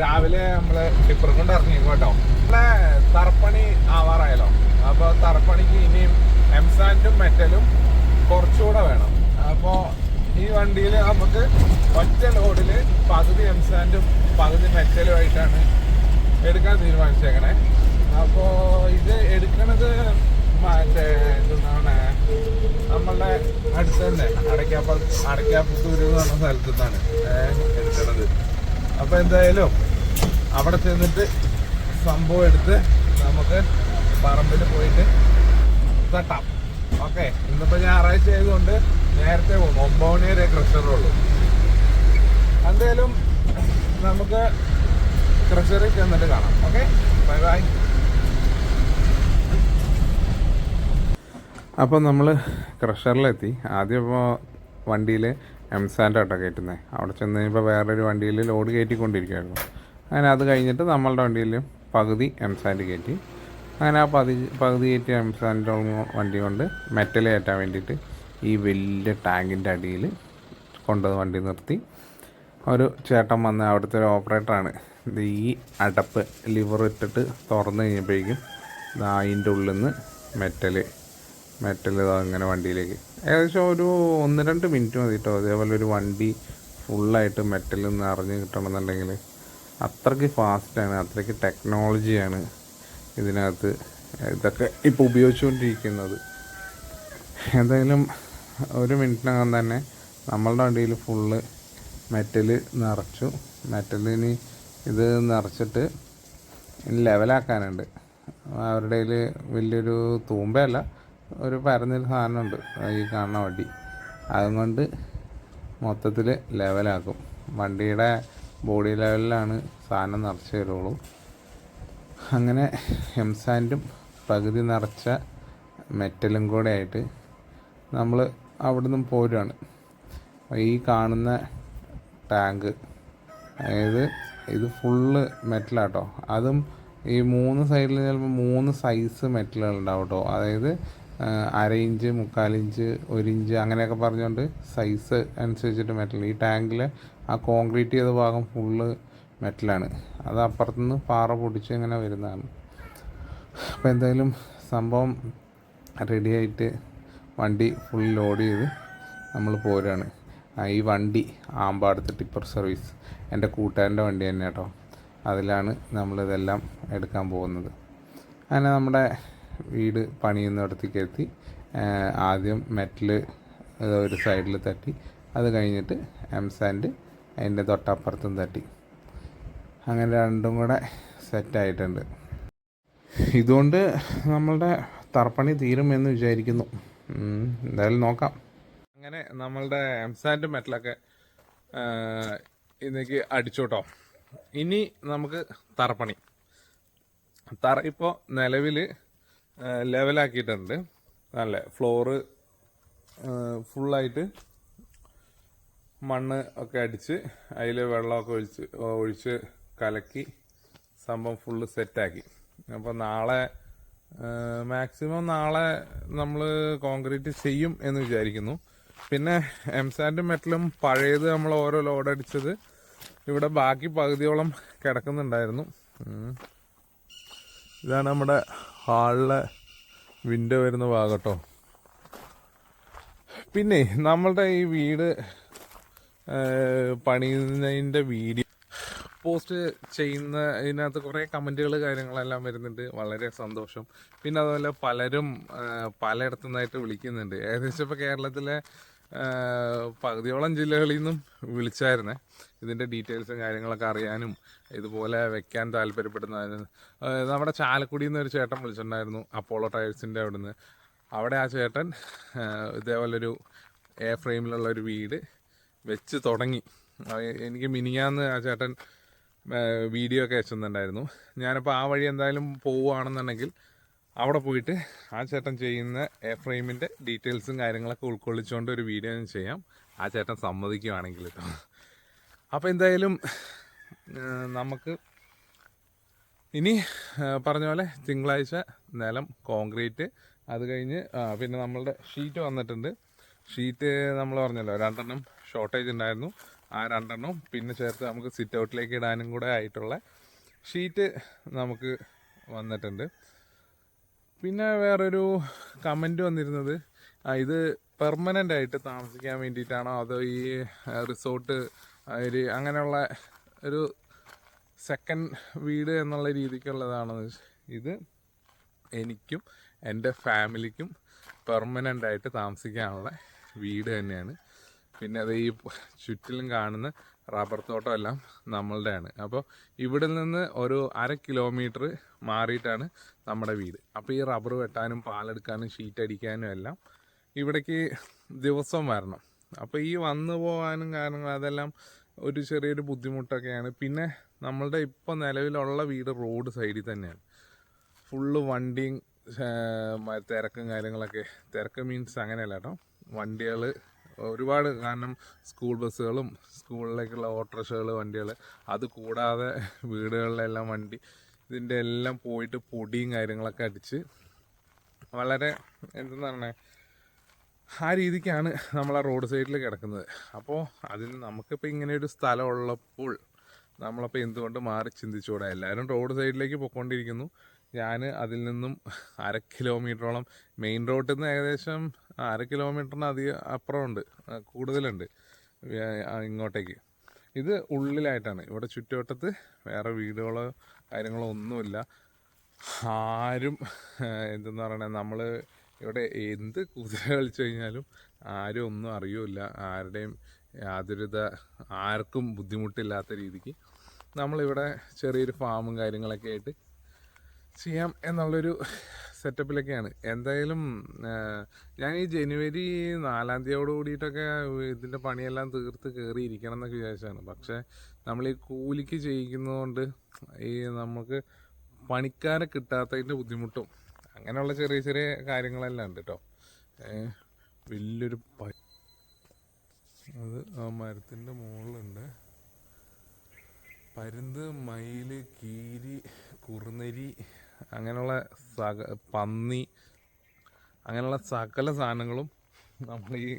രാവിലെ നമ്മള് ടിപ്പർ കൊണ്ട് ഇറങ്ങി കേട്ടോ. നമ്മളെ തറപ്പണി ആവാറായല്ലോ. അപ്പൊ തറപ്പണിക്ക് ഇനിയും എംസാൻഡും മെറ്റലും കുറച്ചുകൂടെ വേണം. അപ്പോ ഈ വണ്ടിയിൽ നമുക്ക് ഒറ്റ ലോഡില് പകുതി എംസാൻഡും പകുതി മെറ്റലും ആയിട്ടാണ് എടുക്കാൻ തീരുമാനിച്ചേക്കണേ. അപ്പോ ഇത് എടുക്കണത് മറ്റേ എന്താണ് നമ്മളുടെ അടുത്ത് തന്നെ അടയ്ക്കാപ്പത്തൂര് എന്ന് പറഞ്ഞ സ്ഥലത്തു നിന്നാണ് എടുക്കണത്. അപ്പൊ എന്തായാലും അവിടെ ചെന്നിട്ട് സംഭവം എടുത്ത് നമുക്ക് പറമ്പിൽ പോയിട്ട് തട്ടാം. ഓക്കെ, ഇന്നിപ്പോ ഞായറാഴ്ച ആയതുകൊണ്ട് നേരത്തെ പോകും. 9 മണി വരെ ക്രഷറുള്ളൂ. എന്തായാലും നമുക്ക് ക്രഷറിൽ ചെന്നിട്ട് കാണാം. Okay, bye bye. അപ്പോൾ നമ്മൾ ക്രഷറിലെത്തി. ആദ്യം ഇപ്പോൾ വണ്ടിയിൽ എംസാൻഡ് ആട്ടോ കയറ്റുന്നത്. അവിടെ ചെന്ന് കഴിഞ്ഞപ്പോൾ വേറൊരു വണ്ടിയിൽ ലോഡ് കയറ്റിക്കൊണ്ടിരിക്കുകയായിരുന്നു. അങ്ങനെ അത് കഴിഞ്ഞിട്ട് നമ്മളുടെ വണ്ടിയിൽ പകുതി എംസാൻഡ് കയറ്റി. അങ്ങനെ ആ പകുതി കയറ്റിയ എംസാൻഡ് വണ്ടി കൊണ്ട് മെറ്റൽ കയറ്റാൻ വേണ്ടിയിട്ട് ഈ വലിയ ടാങ്കിൻ്റെ അടിയിൽ കൊണ്ടുവന്ന് വണ്ടി നിർത്തി. ഒരു ചേട്ടൻ വന്ന് അവിടുത്തെ ഒരു ഓപ്പറേറ്ററാണ്. ഇത് ഈ അടപ്പ് ലിവർ ഇട്ടിട്ട് തുറന്നു കഴിഞ്ഞപ്പോഴേക്കും അതിൻ്റെ ഉള്ളിൽ നിന്ന് മെറ്റൽ അങ്ങനെ വണ്ടിയിലേക്ക് ഏകദേശം ഒരു 1-2 മിനിറ്റ് മതി കേട്ടോ. അതേപോലെ ഒരു വണ്ടി ഫുള്ളായിട്ട് മെറ്റൽ നിറഞ്ഞ് കിട്ടണമെന്നുണ്ടെങ്കിൽ അത്രയ്ക്ക് ഫാസ്റ്റാണ്, അത്രയ്ക്ക് ടെക്നോളജിയാണ് ഇതിനകത്ത് ഇതൊക്കെ ഇപ്പോൾ ഉപയോഗിച്ചുകൊണ്ടിരിക്കുന്നത്. എന്തായാലും 1 മിനിറ്റിനകം തന്നെ നമ്മളുടെ വണ്ടിയിൽ ഫുള്ള് മെറ്റൽ നിറച്ചു. മെറ്റലിന് ഇത് നിറച്ചിട്ട് ലെവലാക്കാനുണ്ട്. അവരുടെ കയ്യിൽ വലിയൊരു തൂമ്പയല്ല, ഒരു പരന്നൊരു സാധനമുണ്ട് ഈ കാണുന്ന വണ്ടി. അതുകൊണ്ട് മൊത്തത്തിൽ ലെവലാക്കും. വണ്ടിയുടെ ബോഡി ലെവലിലാണ് സാധനം നിറച്ച് തരുള്ളൂ. അങ്ങനെ എംസാൻഡും പകുതി നിറച്ച മെറ്റലും കൂടെ ആയിട്ട് നമ്മൾ അവിടെ നിന്നും പോരുകയാണ്. ഈ കാണുന്ന ടാങ്ക്, അതായത് ഇത് ഫുള്ള് മെറ്റലാട്ടോ. അതും ഈ 3 സൈഡിൽ ചിലപ്പോൾ 3 സൈസ് മെറ്റലുകളുണ്ടാവും കേട്ടോ. അതായത് 1/2 ഇഞ്ച്, 3/4 ഇഞ്ച്, 1 ഇഞ്ച് അങ്ങനെയൊക്കെ പറഞ്ഞുകൊണ്ട് സൈസ് അനുസരിച്ചിട്ട് മെറ്റൽ. ഈ ടാങ്കിൽ ആ കോൺക്രീറ്റ് ചെയ്ത ഭാഗം ഫുള്ള് മെറ്റലാണ്. അത് അപ്പുറത്തുനിന്ന് പാറ പൊടിച്ച് ഇങ്ങനെ വരുന്നതാണ്. അപ്പോൾ എന്തായാലും സംഭവം റെഡിയായിട്ട് വണ്ടി ഫുൾ ലോഡ് ചെയ്ത് നമ്മൾ പോരുകയാണ്. ഈ വണ്ടി ആമ്പാടത്ത് ടിപ്പർ സർവീസ് എൻ്റെ കൂട്ടുകാരൻ്റെ വണ്ടി തന്നെ കേട്ടോ. അതിലാണ് നമ്മളിതെല്ലാം എടുക്കാൻ പോകുന്നത്. അങ്ങനെ നമ്മുടെ വീട് പണിയുന്നിടത്തേക്ക് എത്തി. ആദ്യം മെറ്റൽ ഒരു സൈഡിൽ തട്ടി, അത് കഴിഞ്ഞിട്ട് എംസാൻഡ് അതിൻ്റെ തൊട്ടപ്പുറത്തും തട്ടി. അങ്ങനെ രണ്ടും കൂടെ സെറ്റായിട്ടുണ്ട്. ഇതുകൊണ്ട് നമ്മളുടെ തറപ്പണി തീരുമെന്ന് വിചാരിക്കുന്നു. എന്തായാലും നോക്കാം. അങ്ങനെ നമ്മളുടെ എംസാൻഡ് മെറ്റലൊക്കെ ഇന്നേക്ക് അടിച്ചോട്ടോ. ഇനി നമുക്ക് തറപ്പണി. തറ ഇപ്പോൾ നിലവിൽ ലെവലാക്കിയിട്ടുണ്ട്. നല്ല ഫ്ലോറ് ഫുള്ളായിട്ട് മണ്ണ് ഒക്കെ അടിച്ച് അതിൽ വെള്ളമൊക്കെ ഒഴിച്ച് കലക്കി സംഭവം ഫുള്ള് സെറ്റാക്കി. അപ്പോൾ മാക്സിമം നാളെ നമ്മൾ കോൺക്രീറ്റ് ചെയ്യും എന്ന് വിചാരിക്കുന്നു. പിന്നെ എംസാൻഡും മെറ്റലും പഴയത് നമ്മൾ ഓരോ ലോഡ് അടിച്ചത് ഇവിടെ ബാക്കി പകുതിയോളം കിടക്കുന്നുണ്ടായിരുന്നു. ഇതാണ് നമ്മുടെ ഹാളിലെ വിൻഡോ വരുന്ന ഭാഗം കേട്ടോ. പിന്നെ നമ്മളുടെ ഈ വീട് പണിയുന്നതിൻ്റെ വീഡിയോ പോസ്റ്റ് ചെയ്യുന്ന ഇതിനകത്ത് കുറേ കമൻറ്റുകൾ കാര്യങ്ങളെല്ലാം വരുന്നുണ്ട്. വളരെ സന്തോഷം. പിന്നെ അതുപോലെ പലരും പലയിടത്തു നിന്നായിട്ട് വിളിക്കുന്നുണ്ട്. ഏകദേശം ഇപ്പോൾ കേരളത്തിലെ പകുതിയോളം ജില്ലകളിൽ നിന്നും വിളിച്ചായിരുന്നേ ഇതിൻ്റെ ഡീറ്റെയിൽസും കാര്യങ്ങളൊക്കെ അറിയാനും ഇതുപോലെ വെക്കാൻ താല്പര്യപ്പെടുന്നതിന്. നമ്മുടെ ചാലക്കുടിയിൽ നിന്ന് ഒരു ചേട്ടൻ വിളിച്ചിട്ടുണ്ടായിരുന്നു, അപ്പോളോ ടയർസിൻ്റെ അവിടുന്ന്. അവിടെ ആ ചേട്ടൻ ഇതേപോലൊരു എയർ ഫ്രെയിമിലുള്ള ഒരു വീട് വെച്ച് തുടങ്ങി. എനിക്ക് മിനിങ്ങാന്ന് ആ ചേട്ടൻ വീഡിയോ ഒക്കെ അയച്ചിട്ടുണ്ടായിരുന്നു. ഞാനിപ്പോൾ ആ വഴി എന്തായാലും പോവുകയാണെന്നുണ്ടെങ്കിൽ അവിടെ പോയിട്ട് ആ ചേട്ടൻ ചെയ്യുന്ന എയർ ഫ്രെയിമിൻ്റെ ഡീറ്റെയിൽസും കാര്യങ്ങളൊക്കെ ഉൾക്കൊള്ളിച്ചുകൊണ്ട് ഒരു വീഡിയോ ഞാൻ ചെയ്യാം, ആ ചേട്ടൻ സമ്മതിക്കുകയാണെങ്കിൽ കേട്ടോ. അപ്പോൾ എന്തായാലും നമുക്ക് ഇനി പറഞ്ഞ പോലെ തിങ്കളാഴ്ച നിലം കോൺക്രീറ്റ്, അത് കഴിഞ്ഞ് പിന്നെ നമ്മളുടെ ഷീറ്റ് വന്നിട്ടുണ്ട്. ഷീറ്റ് നമ്മൾ പറഞ്ഞല്ലോ 2 എണ്ണം ഷോർട്ടേജ് ഉണ്ടായിരുന്നു. ആ 2 പിന്നെ ചേർത്ത് നമുക്ക് സിറ്റ് ഔട്ടിലേക്ക് ഇടാനും കൂടെ ആയിട്ടുള്ള ഷീറ്റ് നമുക്ക് വന്നിട്ടുണ്ട്. പിന്നെ വേറൊരു കമൻറ്റ് വന്നിരുന്നത്, ഇത് പെർമനൻ്റ് ആയിട്ട് താമസിക്കാൻ വേണ്ടിയിട്ടാണോ അതോ ഈ റിസോർട്ട് ഒരു അങ്ങനെയുള്ള ഒരു സെക്കൻഡ് വീട് എന്നുള്ള രീതിക്കുള്ളതാണോ? ഇത് എനിക്കും എൻ്റെ ഫാമിലിക്കും പെർമനൻ്റ് ആയിട്ട് താമസിക്കാനുള്ള വീട് തന്നെയാണ്. പിന്നെ അത് ഈ ചുറ്റിലും കാണുന്ന റബ്ബർ തോട്ടം എല്ലാം നമ്മളുടെയാണ്. അപ്പോൾ ഇവിടെ നിന്ന് ഒരു 1/2 കിലോമീറ്റർ മാറിയിട്ടാണ് നമ്മുടെ വീട്. അപ്പോൾ ഈ റബ്ബർ വെട്ടാനും പാലെടുക്കാനും ഷീറ്റ് അടിക്കാനും എല്ലാം ഇവിടേക്ക് ദിവസം വരണം. അപ്പോൾ ഈ വന്നു പോകാനും കാര്യങ്ങൾ അതെല്ലാം ഒരു ചെറിയൊരു ബുദ്ധിമുട്ടൊക്കെയാണ്. പിന്നെ നമ്മളുടെ ഇപ്പോൾ നിലവിലുള്ള വീട് റോഡ് സൈഡിൽ തന്നെയാണ്. ഫുള്ള് വണ്ടിയും തിരക്കും കാര്യങ്ങളൊക്കെ. തിരക്ക് മീൻസ് അങ്ങനെയല്ല കേട്ടോ, വണ്ടികൾ ഒരുപാട്. കാരണം സ്കൂൾ ബസ്സുകളും സ്കൂളിലേക്കുള്ള ഓട്ടോറിക്ഷകൾ വണ്ടികൾ, അത് കൂടാതെ വീടുകളിലെല്ലാം വണ്ടി, ഇതിൻ്റെ എല്ലാം പോയിട്ട് പൊടിയും കാര്യങ്ങളൊക്കെ അടിച്ച് വളരെ എന്തെന്ന് പറഞ്ഞാൽ ആ രീതിക്കാണ് നമ്മൾ ആ റോഡ് സൈഡിൽ കിടക്കുന്നത്. അപ്പോൾ അതിന് നമുക്കിപ്പോൾ ഇങ്ങനെ ഒരു സ്ഥലം ഉള്ളപ്പോൾ നമ്മളപ്പോൾ എന്തുകൊണ്ട് മാറി ചിന്തിച്ചുകൂടാ? എല്ലാവരും റോഡ് സൈഡിലേക്ക് പോയിക്കൊണ്ടിരിക്കുന്നു. ഞാൻ അതിൽ നിന്നും 1/2 കിലോമീറ്ററോളം മെയിൻ റോഡിൽ നിന്ന് ഏകദേശം 1/2 കിലോമീറ്ററിന് അധികം അപ്പുറമുണ്ട്, കൂടുതലുണ്ട് ഇങ്ങോട്ടേക്ക്. ഇത് ഉള്ളിലായിട്ടാണ്. ഇവിടെ ചുറ്റുവട്ടത്ത് വേറെ വീടുകളോ കാര്യങ്ങളോ ഒന്നുമില്ല. ആരും എന്തെന്ന് പറയണത്, നമ്മൾ ഇവിടെ എന്ത് കുതിര കളിച്ചു കഴിഞ്ഞാലും ആരും ഒന്നും അറിയില്ല. ആരുടെയും ആർക്കും ബുദ്ധിമുട്ടില്ലാത്ത രീതിക്ക് നമ്മളിവിടെ ചെറിയൊരു ഫാമും കാര്യങ്ങളൊക്കെ ആയിട്ട് ചെയ്യാം എന്നുള്ളൊരു സെറ്റപ്പിലൊക്കെയാണ്. എന്തായാലും ഞാൻ ഈ ജനുവരി 4 തീയതിയോട് കൂടിയിട്ടൊക്കെ ഇതിൻ്റെ പണിയെല്ലാം തീർത്ത് കയറിയിരിക്കണം എന്നൊക്കെ വിചാരിച്ചാണ്. പക്ഷേ നമ്മൾ ഈ കൂലിക്ക് ചെയ്യിക്കുന്നതുകൊണ്ട് ഈ നമുക്ക് പണിക്കാരെ കിട്ടാത്തതിൻ്റെ ബുദ്ധിമുട്ടും അങ്ങനെയുള്ള ചെറിയ ചെറിയ കാര്യങ്ങളെല്ലാം ഉണ്ട് കേട്ടോ. വലിയൊരു അത് ആ മരത്തിൻ്റെ മുകളിലുണ്ട്. പരുന്ത്, മയിൽ, കീരി, കുറുനരി, അങ്ങനെയുള്ള പന്നി, അങ്ങനെയുള്ള സകല സാധനങ്ങളും നമ്മൾ ഈ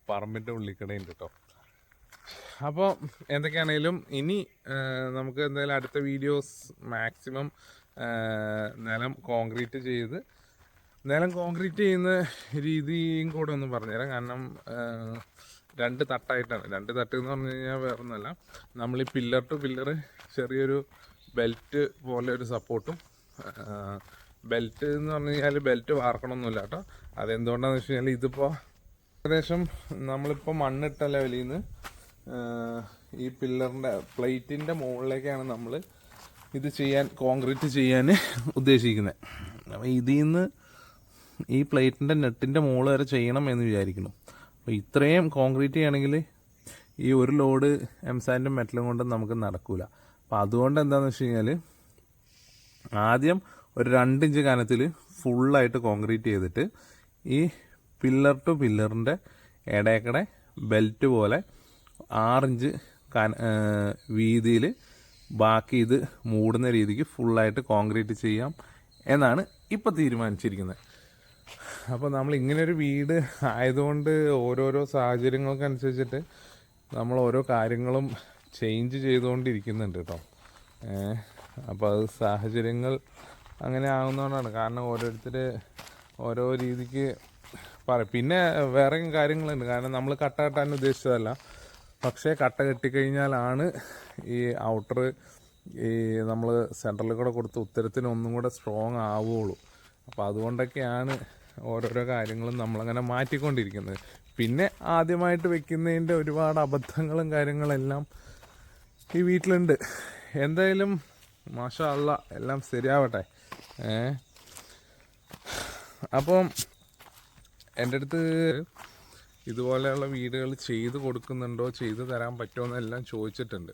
പറമ്പിൻ്റെ ഉള്ളിക്കടയുണ്ട് കേട്ടോ. അപ്പോൾ എന്തൊക്കെയാണേലും ഇനി നമുക്ക് എന്തായാലും അടുത്ത വീഡിയോസ് മാക്സിമം നിലം കോൺക്രീറ്റ് ചെയ്യുന്ന രീതിയും കൂടെ ഒന്ന് പറഞ്ഞുതരാം. കാരണം 2 തട്ടായിട്ടാണ്. 2 തട്ട് എന്ന് പറഞ്ഞു കഴിഞ്ഞാൽ വേറെ ഒന്നുമല്ല, നമ്മൾ ഈ പില്ലർ ടു പില്ലർ ചെറിയൊരു ബെൽറ്റ് പോലെ ഒരു സപ്പോർട്ടും, ബെൽറ്റ് എന്ന് പറഞ്ഞു കഴിഞ്ഞാൽ ബെൽറ്റ് വാർക്കണമൊന്നുമില്ല കേട്ടോ. അതെന്തുകൊണ്ടാണെന്ന് വെച്ച് കഴിഞ്ഞാൽ ഇതിപ്പോൾ ഏകദേശം നമ്മളിപ്പോൾ മണ്ണിട്ട ലെവലിൽ നിന്ന് ഈ പില്ലറിൻ്റെ പ്ലേറ്റിൻ്റെ മുകളിലേക്കാണ് നമ്മൾ ഇത് കോൺക്രീറ്റ് ചെയ്യാൻ ഉദ്ദേശിക്കുന്നത്. അപ്പോൾ ഇതിൽ നിന്ന് ഈ പ്ലേറ്റിൻ്റെ നെറ്റിൻ്റെ മുകളിൽ വരെ ചെയ്യണം എന്ന് വിചാരിക്കുന്നു. അപ്പോൾ ഇത്രയും കോൺക്രീറ്റ് ചെയ്യണമെങ്കിൽ ഈ ഒരു ലോഡ് എംസാൻഡും മെറ്റലും കൊണ്ട് നമുക്ക് നടക്കില്ല. അപ്പോൾ അതുകൊണ്ട് എന്താണെന്ന് വെച്ച് കഴിഞ്ഞാൽ ആദ്യം ഒരു 2 ഇഞ്ച് കനത്തിൽ ഫുള്ളായിട്ട് കോൺക്രീറ്റ് ചെയ്തിട്ട് ഈ പില്ലർ ടു പില്ലറിൻ്റെ ഇടയ്ക്കടെ ബെൽറ്റ് പോലെ 6 ഇഞ്ച് വീതിയിൽ ബാക്കി ഇത് മൂടുന്ന രീതിക്ക് ഫുള്ളായിട്ട് കോൺക്രീറ്റ് ചെയ്യാം എന്നാണ് ഇപ്പോൾ തീരുമാനിച്ചിരിക്കുന്നത്. അപ്പോൾ നമ്മൾ ഇങ്ങനൊരു വീട് ആയതുകൊണ്ട് ഓരോരോ സാഹചര്യങ്ങൾക്കനുസരിച്ചിട്ട് നമ്മൾ ഓരോ കാര്യങ്ങളും ചേഞ്ച് ചെയ്തുകൊണ്ടിരിക്കുന്നുണ്ട് കേട്ടോ. അപ്പോൾ അത് സാഹചര്യങ്ങൾ അങ്ങനെ ആകുന്നതുകൊണ്ടാണ്. കാരണം ഓരോരുത്തർ ഓരോ രീതിക്ക് പറയും. പിന്നെ വേറെ കാര്യങ്ങളുണ്ട്. കാരണം നമ്മൾ കട്ട കെട്ടാൻ ഉദ്ദേശിച്ചതല്ല, പക്ഷേ കട്ട കെട്ടിക്കഴിഞ്ഞാലാണ് ഈ ഔട്ടർ ഈ നമ്മൾ സെൻട്രലിൽ കൂടെ കൊടുത്ത് ഉത്തരത്തിന് ഒന്നും കൂടെ സ്ട്രോങ് ആവുകയുള്ളൂ. അപ്പോൾ അതുകൊണ്ടൊക്കെയാണ് ഓരോരോ കാര്യങ്ങളും നമ്മളങ്ങനെ മാറ്റിക്കൊണ്ടിരിക്കുന്നത്. പിന്നെ ആദ്യമായിട്ട് വെക്കുന്നതിൻ്റെ ഒരുപാട് അബദ്ധങ്ങളും കാര്യങ്ങളെല്ലാം ഈ വീട്ടിലുണ്ട്. എന്തായാലും മാഷാ അല്ലാ എല്ലാം ശരിയാവട്ടെ. അപ്പം എൻ്റെ അടുത്ത് ഇതുപോലെയുള്ള വീടുകൾ ചെയ്ത് കൊടുക്കുന്നുണ്ടോ, ചെയ്തു തരാൻ പറ്റുമോ എന്നെല്ലാം ചോദിച്ചിട്ടുണ്ട്.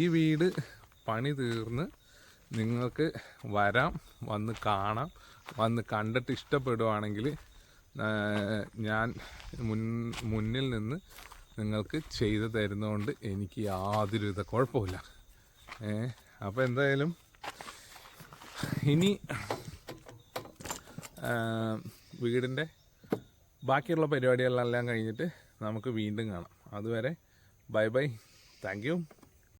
ഈ വീട് പണി തീർന്ന് നിങ്ങൾക്ക് വരാം, വന്ന് കാണാം, വന്ന് കണ്ടിട്ട് ഇഷ്ടപ്പെടുവാണെങ്കിൽ ഞാൻ മുന്നിൽ നിന്ന് നിങ്ങൾക്ക് ചെയ്തു തരുന്നതുകൊണ്ട് എനിക്ക് യാതൊരുവിധ കുഴപ്പമില്ല. അപ്പോൾ എന്തായാലും ഇനി വീടിൻ്റെ ബാക്കിയുള്ള പരിപാടികളെല്ലാം കഴിഞ്ഞിട്ട് നമുക്ക് വീണ്ടും കാണാം. അതുവരെ ബൈ ബൈ, താങ്ക് യു.